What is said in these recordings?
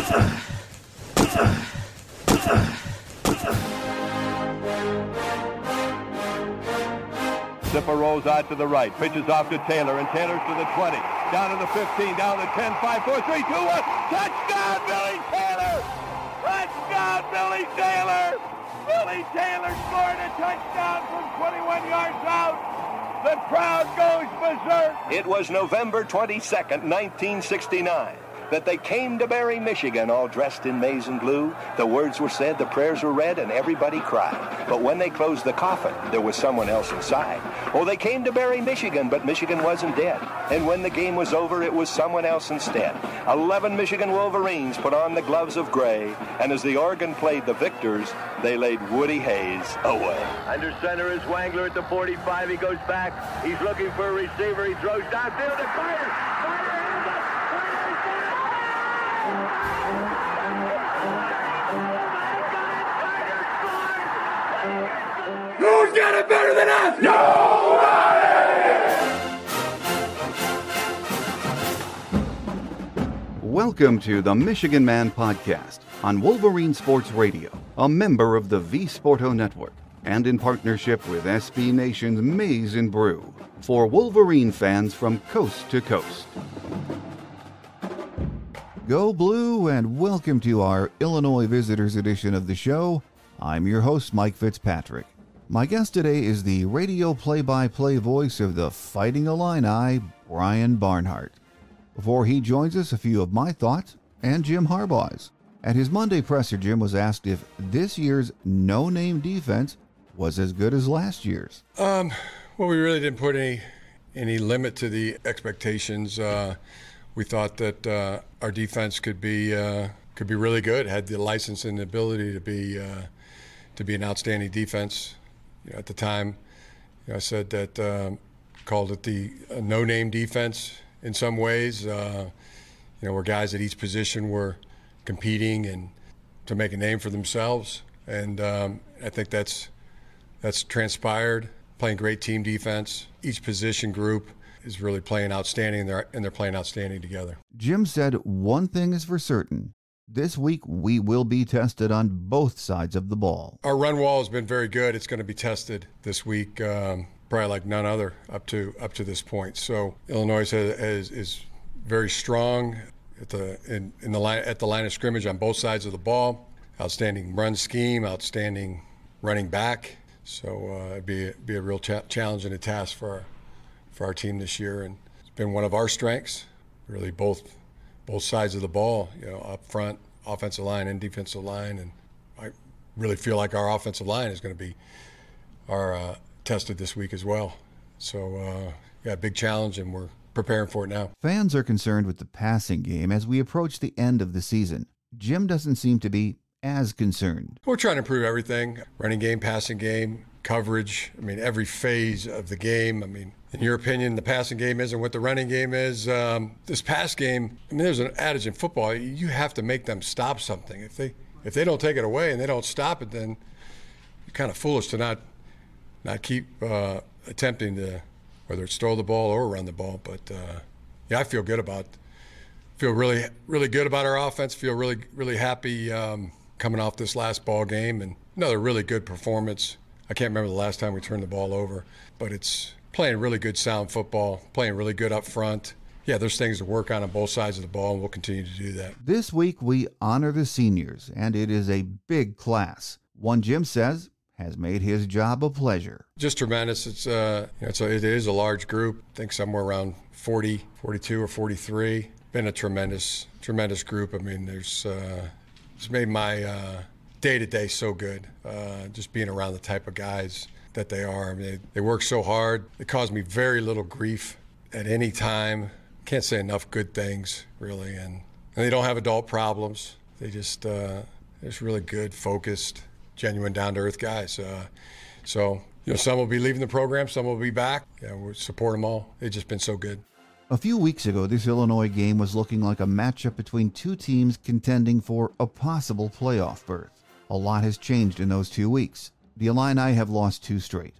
Zipper rolls out to the right, pitches off to Taylor, and Taylor's to the 20, down to the 15, down to the 10, 5, 4, 3, 2, 1. Touchdown, Billy Taylor! Touchdown, Billy Taylor! Billy Taylor scored a touchdown from 21 yards out. The crowd goes berserk. It was November 22nd, 1969. That they came to Barry, Michigan, all dressed in maize and blue. The words were said, the prayers were read, and everybody cried. But when they closed the coffin, there was someone else inside. Oh, they came to Barry, Michigan, but Michigan wasn't dead. And when the game was over, it was someone else instead. 11 Michigan Wolverines put on the gloves of gray, and as the organ played the victors, they laid Woody Hayes away. Under center is Wangler at the 45. He goes back. He's looking for a receiver. He throws downfield to Carter. Who's got it better than us? Nobody! Welcome to the Michigan Man Podcast on Wolverine Sports Radio, a member of the V-Sporto Network, and in partnership with SB Nation's Maize and Brew, for Wolverine fans from coast to coast. Go Blue, and welcome to our Illinois Visitors edition of the show. I'm your host, Mike Fitzpatrick. My guest today is the radio play-by-play voice of the Fighting Illini, Brian Barnhart. Before he joins us, a few of my thoughts and Jim Harbaugh's. At his Monday presser, Jim was asked if this year's no-name defense was as good as last year's. Well, we really didn't put any limit to the expectations. We thought that our defense could be really good, had the license and the ability to be an outstanding defense. You know, at the time, I said that called it the no-name defense in some ways. Where guys at each position were competing and to make a name for themselves, and I think that's transpired. Playing great team defense, each position group is really playing outstanding, and they're playing outstanding together. Jim said one thing is for certain. This week, we will be tested on both sides of the ball. Our run wall has been very good. It's going to be tested this week, probably like none other up to this point. So Illinois is very strong at the line of scrimmage on both sides of the ball. Outstanding run scheme, outstanding running back. So it'd be a real challenge and a task for our team this year, and it's been one of our strengths. Really, both sides of the ball, up front, offensive line and defensive line, and I really feel like our offensive line is going to be tested this week as well. So, big challenge, and we're preparing for it now. Fans are concerned with the passing game as we approach the end of the season. Jim doesn't seem to be as concerned. We're trying to improve everything: running game, passing game, coverage. Every phase of the game. In your opinion, the passing game isn't what the running game is. This pass game, there's an adage in football: you have to make them stop something. If they don't take it away and they don't stop it, then you're kind of foolish to not keep attempting to, whether it's throw the ball or run the ball. But I feel really, really good about our offense. Feel really, really happy coming off this last ball game, and another really good performance. I can't remember the last time we turned the ball over, but it's playing really good sound football, playing really good up front. Yeah, there's things to work on both sides of the ball, and we'll continue to do that. This week we honor the seniors, and it is a big class. One, Jim says, has made his job a pleasure. Just tremendous. It is a large group. I think somewhere around 40, 42 or 43. Been a tremendous group. It's made my day-to-day so good, just being around the type of guys that they are. They work so hard. They cause me very little grief at any time. Can't say enough good things, really. And they don't have adult problems. They just really good, focused, genuine, down-to-earth guys. Some will be leaving the program, some will be back. We support them all. They've just been so good. A few weeks ago, this Illinois game was looking like a matchup between two teams contending for a possible playoff berth. A lot has changed in those 2 weeks. The Illini have lost 2 straight,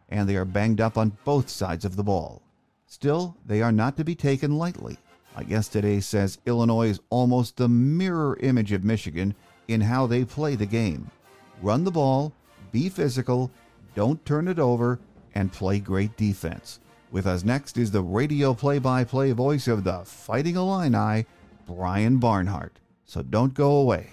and they are banged up on both sides of the ball. Still, they are not to be taken lightly. My guest today says Illinois is almost the mirror image of Michigan in how they play the game. Run the ball, be physical, don't turn it over, and play great defense. With us next is the radio play-by-play voice of the Fighting Illini, Brian Barnhart. So don't go away.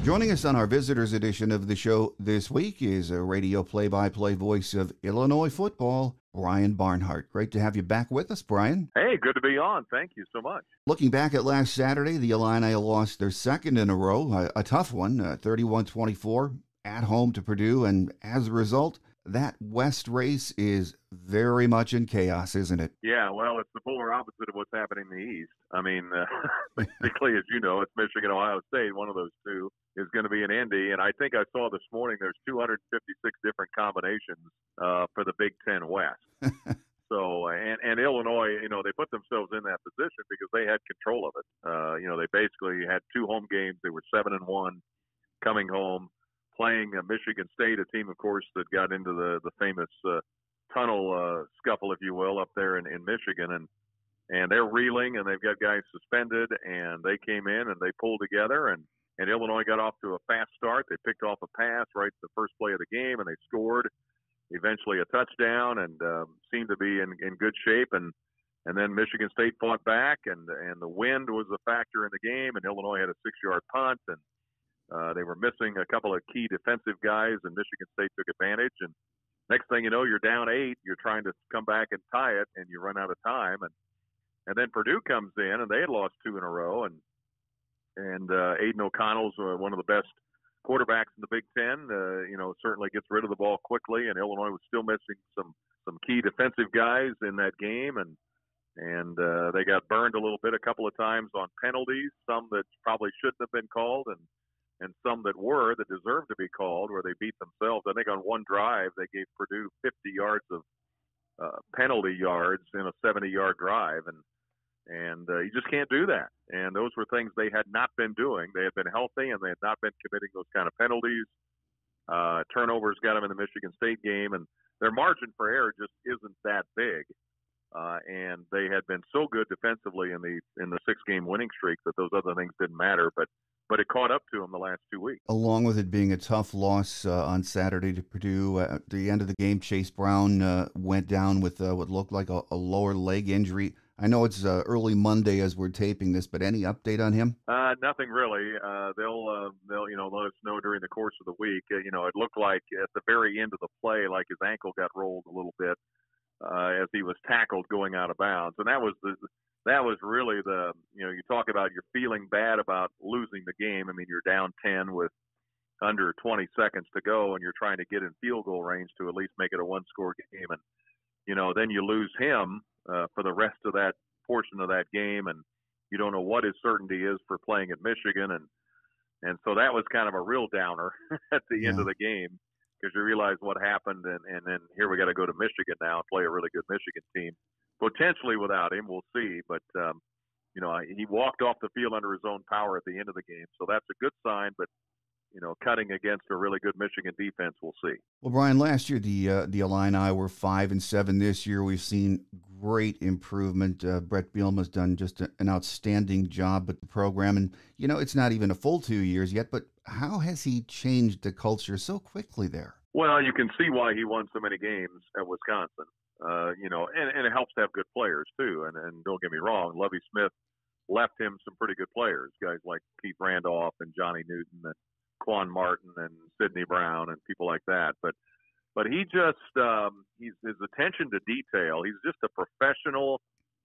Joining us on our visitors edition of the show this week is a radio play-by-play voice of Illinois football, Brian Barnhart. Great to have you back with us, Brian. Hey, good to be on. Thank you so much. Looking back at last Saturday, the Illini lost their second in a row, a tough one, 31-24 at home to Purdue, and as a result, that West race is very much in chaos, isn't it? Yeah, well, it's the polar opposite of what's happening in the East. I mean, basically, as you know, it's Michigan, Ohio State. One of those two is going to be in Indy. And I think I saw this morning there's 256 different combinations for the Big Ten West. So, and Illinois, you know, they put themselves in that position because they had control of it. You know, they basically had two home games. They were 7-1 coming home, playing Michigan State, a team, of course, that got into the famous tunnel scuffle, if you will, up there in Michigan. And they're reeling, and they've got guys suspended, and they came in and they pulled together, and Illinois got off to a fast start. They picked off a pass right the first play of the game, and they scored eventually a touchdown and seemed to be in good shape. And then Michigan State fought back, and the wind was a factor in the game, and Illinois had a 6-yard punt, and they were missing a couple of key defensive guys, and Michigan State took advantage. And next thing you know, you're down 8. You're trying to come back and tie it, and you run out of time. And then Purdue comes in, and they had lost 2 in a row. And Aiden O'Connell's one of the best quarterbacks in the Big Ten. You know, certainly gets rid of the ball quickly, and Illinois was still missing some key defensive guys in that game. And they got burned a little bit a couple of times on penalties, some that probably shouldn't have been called, and some that deserved to be called, where they beat themselves. I think on one drive they gave Purdue 50 yards of penalty yards in a 70-yard drive, and you just can't do that. And those were things they had not been doing. They had been healthy, and they had not been committing those kind of penalties. Turnovers got them in the Michigan State game, and their margin for error just isn't that big. And they had been so good defensively in the 6-game winning streak that those other things didn't matter. But it caught up to them the last 2 weeks. Along with it being a tough loss on Saturday to Purdue, at the end of the game, Chase Brown went down with what looked like a lower leg injury. I know it's early Monday as we're taping this, but any update on him? Nothing really. They'll let us know during the course of the week. It looked like at the very end of the play, like his ankle got rolled a little bit as he was tackled going out of bounds, and that was really you talk about you're feeling bad about losing the game. I mean, you're down 10 with under 20 seconds to go, and you're trying to get in field goal range to at least make it a one-score game, and then you lose him for the rest of that portion of that game, and you don't know what his certainty is for playing at Michigan, and so that was kind of a real downer at the end of the game, because you realize what happened, and then here we got to go to Michigan now and play a really good Michigan team. Potentially without him, we'll see. But, he walked off the field under his own power at the end of the game. So that's a good sign. But, cutting against a really good Michigan defense, we'll see. Well, Brian, last year the Illini were 5-7. This year we've seen great improvement. Brett Bielema's done just an outstanding job with the program. And, it's not even a full 2 years yet. But how has he changed the culture so quickly there? Well, you can see why he won so many games at Wisconsin. And it helps to have good players too. And don't get me wrong, Lovie Smith left him some pretty good players, guys like Keith Randolph and Johnny Newton and Quan Martin and Sidney Brown and people like that. But he just his attention to detail. He's just a professional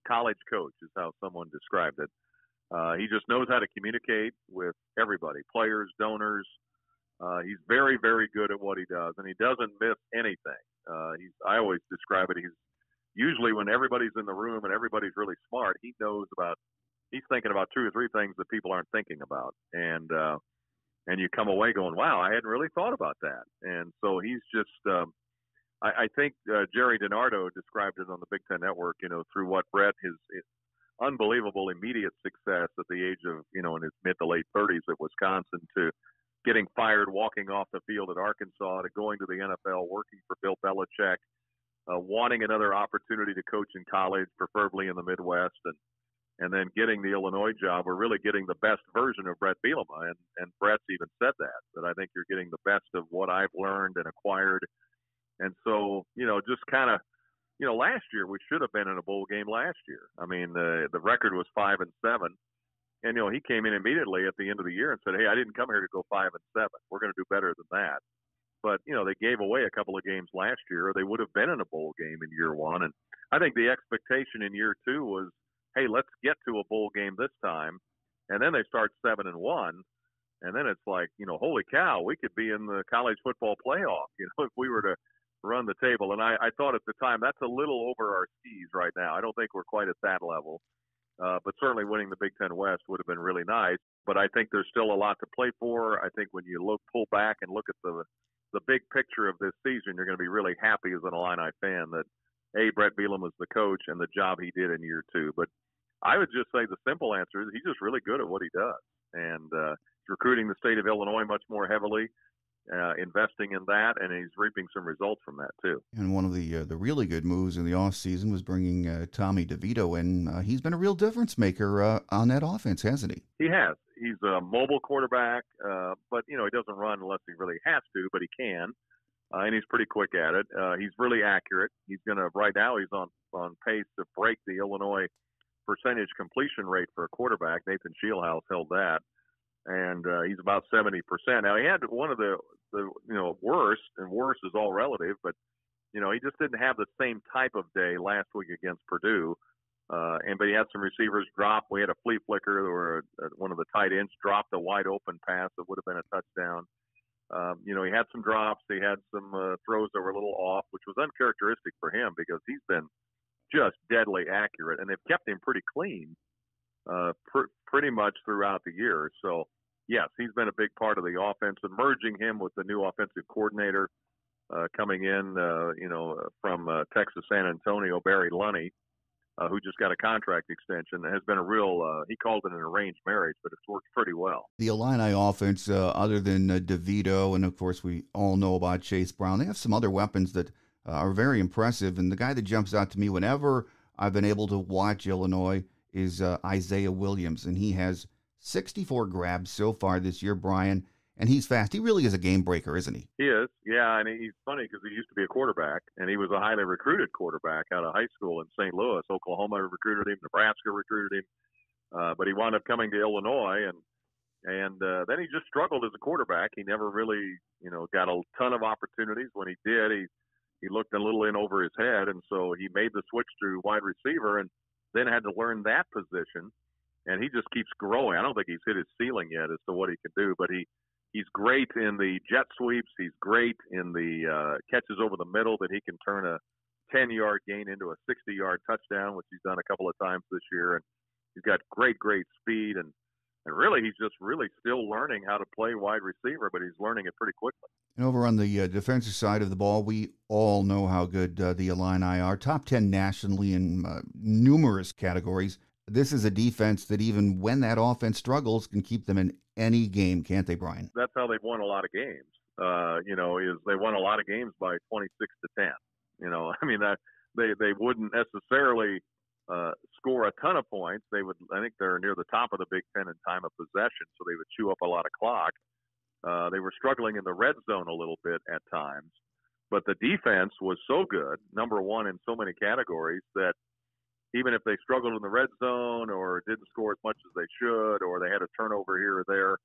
college coach, is how someone described it. He just knows how to communicate with everybody, players, donors. He's very, very good at what he does, and he doesn't miss anything. I always describe it. usually when everybody's in the room and everybody's really smart, he's thinking about 2 or 3 things that people aren't thinking about. And you come away going, wow, I hadn't really thought about that. And so he's just, I think Jerry DiNardo described it on the Big Ten Network, through what Brett, his unbelievable immediate success at the age of, in his mid to late 30s at Wisconsin, to getting fired, walking off the field at Arkansas, to going to the NFL, working for Bill Belichick, wanting another opportunity to coach in college, preferably in the Midwest, and then getting the Illinois job. We're really getting the best version of Brett Bielema, and Brett's even said that I think you're getting the best of what I've learned and acquired. And so, just kind of, last year we should have been in a bowl game last year. I mean, the record was 5-7, and he came in immediately at the end of the year and said, "Hey, I didn't come here to go 5-7. We're going to do better than that." But they gave away a couple of games last year, or they would have been in a bowl game in year one. And I think the expectation in year two was, hey, let's get to a bowl game this time. And then they start 7-1. And then it's like, holy cow, we could be in the college football playoff, if we were to run the table. And I thought at the time, that's a little over our skis right now. I don't think we're quite at that level. But certainly winning the Big Ten West would have been really nice. But I think there's still a lot to play for. I think when you pull back and look at the big picture of this season, you're going to be really happy as an Illini fan that, Brett Bielema was the coach and the job he did in year two. But I would just say the simple answer is he's just really good at what he does. And he's recruiting the state of Illinois much more heavily, investing in that, and he's reaping some results from that too. And one of the really good moves in the offseason was bringing Tommy DeVito in. He's been a real difference maker on that offense, hasn't he? He has. He's a mobile quarterback, but he doesn't run unless he really has to, but he can, and he's pretty quick at it. He's really accurate. He's right now he's on pace to break the Illinois percentage completion rate for a quarterback. Nathan Shieldhouse held that, and he's about 70%. Now, he had one of the worst, and worse is all relative, but he just didn't have the same type of day last week against Purdue. But he had some receivers drop. We had a flea flicker, or one of the tight ends dropped a wide open pass that would have been a touchdown. He had some drops. He had some throws that were a little off, which was uncharacteristic for him because he's been just deadly accurate, and they've kept him pretty clean pretty much throughout the year. So, yes, he's been a big part of the offense, and merging him with the new offensive coordinator coming in, from Texas San Antonio, Barry Lunney, who just got a contract extension, has been a real, he called it an arranged marriage, but it's worked pretty well. The Illini offense, other than DeVito, and of course we all know about Chase Brown, they have some other weapons that are very impressive. And the guy that jumps out to me whenever I've been able to watch Illinois is Isaiah Williams, and he has 64 grabs so far this year, Brian, and he's fast. He really is a game breaker, isn't he? He is, yeah, and he's funny because he used to be a quarterback, and he was a highly recruited quarterback out of high school in St. Louis. Oklahoma recruited him, Nebraska recruited him, but he wound up coming to Illinois, and then he just struggled as a quarterback. He never really, got a ton of opportunities. When he did, he looked a little in over his head, and so he made the switch to wide receiver and then had to learn that position, and he just keeps growing. I don't think he's hit his ceiling yet as to what he can do, but he's great in the jet sweeps. He's great in the catches over the middle that he can turn a 10-yard gain into a 60-yard touchdown, which he's done a couple of times this year, and he's got great speed, and really he's just really still learning how to play wide receiver, but he's learning it pretty quickly. And over on the defensive side of the ball, we all know how good the Illini are. Top 10 nationally in numerous categories. This is a defense that even when that offense struggles can keep them in any game, can't they, Brian? That's how they've won a lot of games. Is they won a lot of games by 26-10. They wouldn't necessarily score a ton of points. They would. I think they're near the top of the Big Ten in time of possession, so they would chew up a lot of clock. They were struggling in the red zone a little bit at times, but the defense was so good, number one in so many categories, that even if they struggled in the red zone or didn't score as much as they should, or they had a turnover here or there,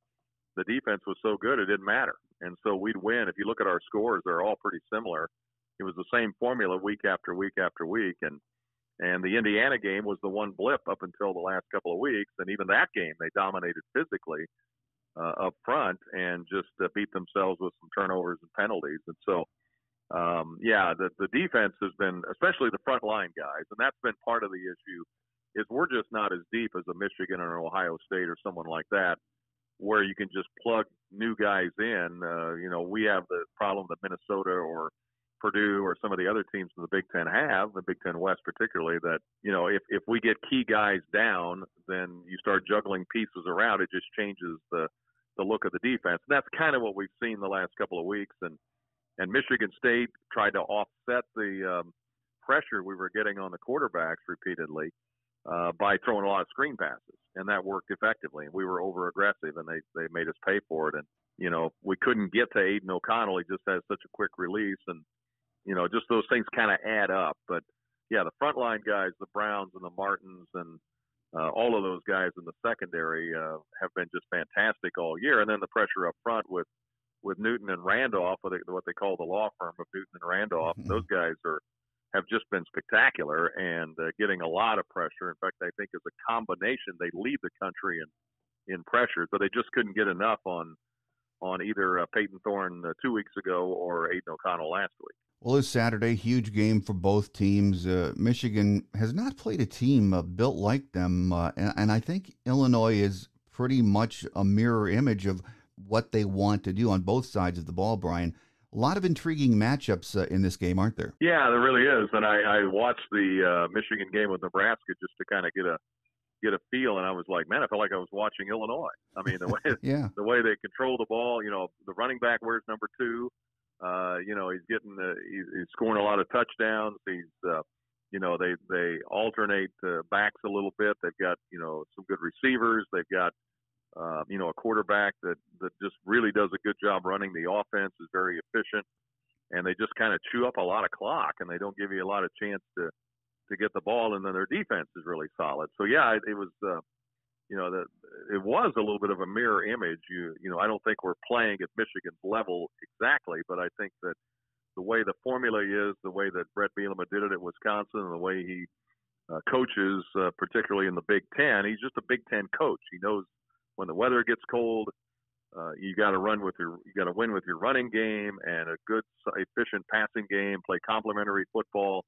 the defense was so good it didn't matter. And so we'd win. If you look at our scores, they're all pretty similar. It was the same formula week after week after week. And the Indiana game was the one blip up until the last couple of weeks. And even that game, they dominated physically up front and just beat themselves with some turnovers and penalties. And so yeah, the defense has been, especially the front line guys, and that's been part of the issue, is we're just not as deep as a Michigan or Ohio State or someone like that, where you can just plug new guys in. We have the problem that Minnesota or Purdue or some of the other teams in the Big Ten have, the Big Ten West particularly, that, if we get key guys down, then you start juggling pieces around. It just changes the look of the defense. And that's kind of what we've seen the last couple of weeks. And Michigan State tried to offset the pressure we were getting on the quarterbacks repeatedly by throwing a lot of screen passes. And that worked effectively. And we were over-aggressive, and they made us pay for it. And, we couldn't get to Aiden O'Connell. He just has such a quick release. And, just those things kind of add up. But, yeah, the frontline guys, the Browns and the Martins and all of those guys in the secondary have been just fantastic all year. And then the pressure up front with Newton and Randolph, what they call the law firm of Newton and Randolph. Those guys have just been spectacular and getting a lot of pressure. In fact, I think as a combination, they lead the country in pressure, but they just couldn't get enough on either Peyton Thorne 2 weeks ago or Aiden O'Connell last week. Well, this Saturday, huge game for both teams. Michigan has not played a team built like them, and I think Illinois is pretty much a mirror image of what they want to do on both sides of the ball, Brian. A lot of intriguing matchups in this game, aren't there? Yeah, there really is. And I watched the Michigan game with Nebraska just to kind of get a feel, and I was like, man, I felt like I was watching Illinois. I mean, the way the way they control the ball. The running back wears number 2. He's scoring a lot of touchdowns. They alternate backs a little bit. They've got some good receivers. They've got a quarterback that just really does a good job running. The offense is very efficient, and they just kind of chew up a lot of clock, and they don't give you a lot of chance to get the ball. And then their defense is really solid. So yeah, it was it was a little bit of a mirror image. I don't think we're playing at Michigan's level exactly, but I think that the way the formula is, the way that Brett Bielema did it at Wisconsin, and the way he coaches, particularly in the Big Ten, he's just a Big Ten coach. He knows when the weather gets cold, you got to win with your running game and a good, efficient passing game. Play complementary football,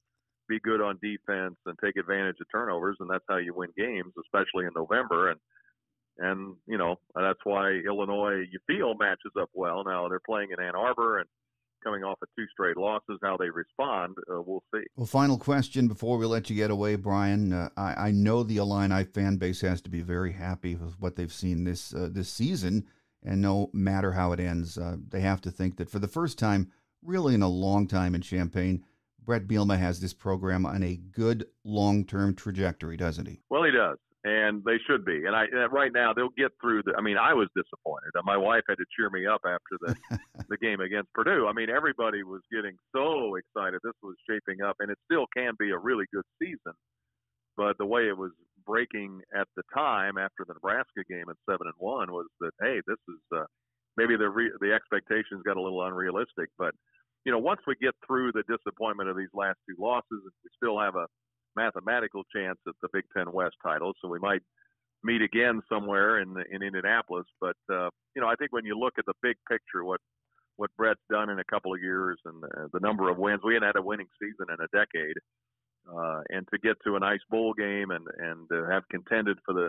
be good on defense, and take advantage of turnovers, and that's how you win games, especially in November. And that's why Illinois, you feel, matches up well. Now they're playing in Ann Arbor and coming off of 2 straight losses. How they respond, we'll see. Well, final question before we let you get away, Brian. I know the Illini fan base has to be very happy with what they've seen this season, and no matter how it ends, they have to think that for the first time, really in a long time in Champaign, Brett Bielema has this program on a good long-term trajectory, doesn't he? Well, he does, and they should be. And right now, they'll get through. I was disappointed. My wife had to cheer me up after the game against Purdue. I mean, everybody was getting so excited. This was shaping up, and it still can be a really good season. But the way it was breaking at the time after the Nebraska game at 7-1 was that, hey, this is maybe the expectations got a little unrealistic, but. Once we get through the disappointment of these last 2 losses, we still have a mathematical chance at the Big Ten West title. So we might meet again somewhere in Indianapolis. But, I think when you look at the big picture, what Brett's done in a couple of years and the number of wins, we hadn't had a winning season in a decade. And to get to a nice bowl game and have contended for the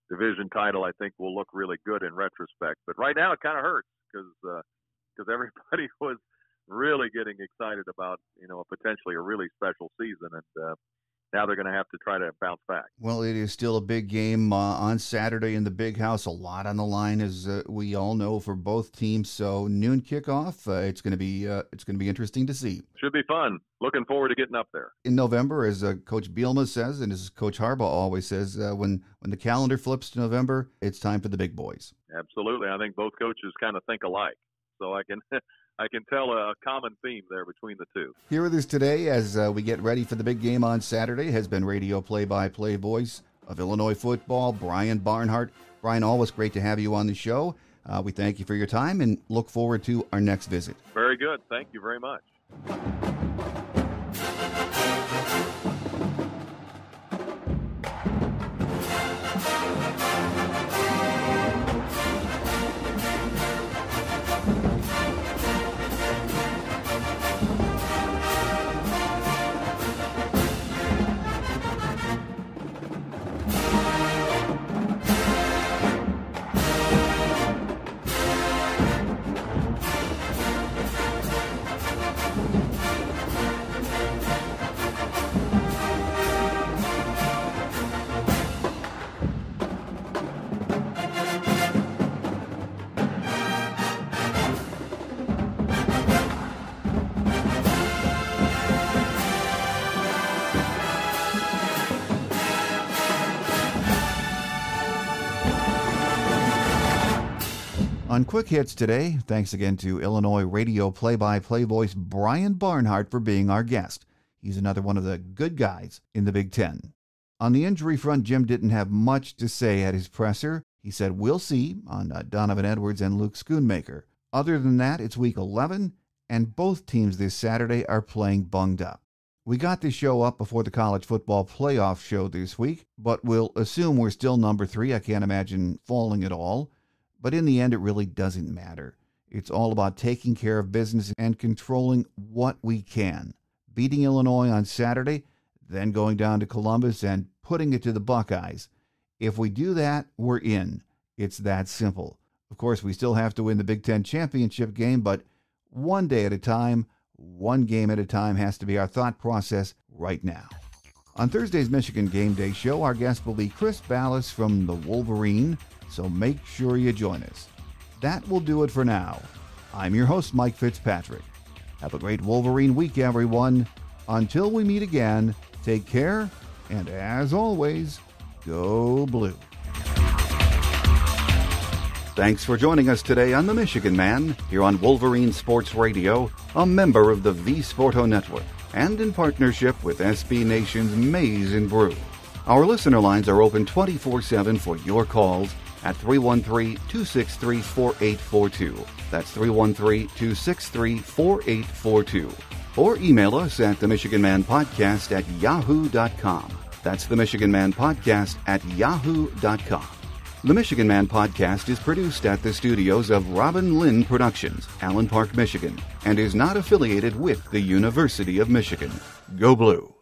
division title, I think will look really good in retrospect. But right now it kind of hurts because everybody was really getting excited about, potentially a really special season. And now they're going to have to try to bounce back. Well, it is still a big game on Saturday in the Big House. A lot on the line, as we all know, for both teams. So noon kickoff. It's going to be interesting to see. Should be fun. Looking forward to getting up there in November, as Coach Bielema says, and as Coach Harbaugh always says. When the calendar flips to November, it's time for the big boys. Absolutely. I think both coaches kind of think alike. So I can tell a common theme there between the two. Here with us today as we get ready for the big game on Saturday has been radio play-by-play voice of Illinois football, Brian Barnhart. Brian, always great to have you on the show. We thank you for your time and look forward to our next visit. Very good. Thank you very much. On Quick Hits today, thanks again to Illinois radio play-by-play voice Brian Barnhart for being our guest. He's another one of the good guys in the Big Ten. On the injury front, Jim didn't have much to say at his presser. He said, "We'll see," on Donovan Edwards and Luke Schoonmaker. Other than that, it's Week 11, and both teams this Saturday are playing bunged up. We got this show up before the college football playoff show this week, but we'll assume we're still number 3. I can't imagine falling at all. But in the end, it really doesn't matter. It's all about taking care of business and controlling what we can. Beating Illinois on Saturday, then going down to Columbus and putting it to the Buckeyes. If we do that, we're in. It's that simple. Of course, we still have to win the Big Ten championship game, but one day at a time, one game at a time has to be our thought process right now. On Thursday's Michigan Game Day show, our guest will be Chris Ballas from the Wolverine, so make sure you join us. That will do it for now. I'm your host, Mike Fitzpatrick. Have a great Wolverine week, everyone. Until we meet again, take care, and as always, go Blue. Thanks for joining us today on The Michigan Man, here on Wolverine Sports Radio, a member of the V-Sporto Network, and in partnership with SB Nation's Maize and Brew. Our listener lines are open 24/7 for your calls at 313-263-4842. That's 313-263-4842. Or email us at themichiganmanpodcast@yahoo.com. That's themichiganmanpodcast@yahoo.com. The Michigan Man Podcast is produced at the studios of Robin Lynn Productions, Allen Park, Michigan, and is not affiliated with the University of Michigan. Go Blue!